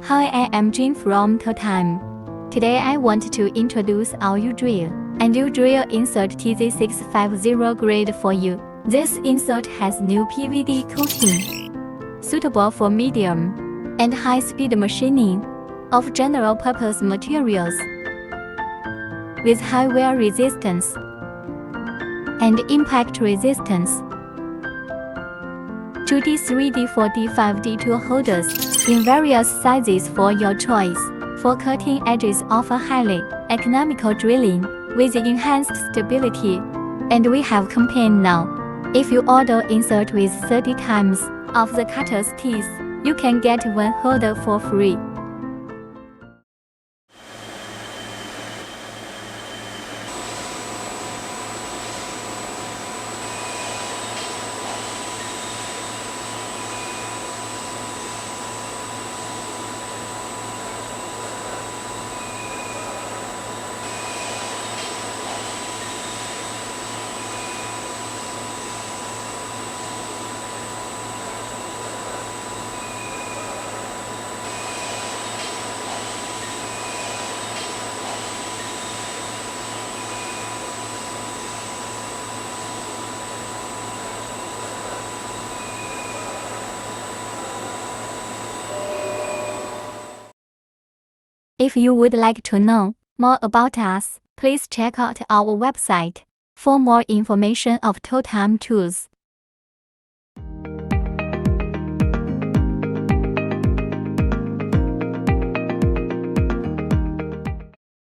Hi, I am Jin from TOTIME. Today I want to introduce our U-drill and U-drill insert TZ650 grade for you. This insert has new PVD coating, suitable for medium and high-speed machining of general-purpose materials, with high wear resistance and impact resistance. 2D, 3D, 4D, 5D tool holders in various sizes for your choice. For cutting edges offer highly economical drilling with enhanced stability. And we have compaign now. If you order insert with 30 times of the cutter's teeth, you can get one holder for free. If you would like to know more about us, please check out our website for more information of TOTIME tools.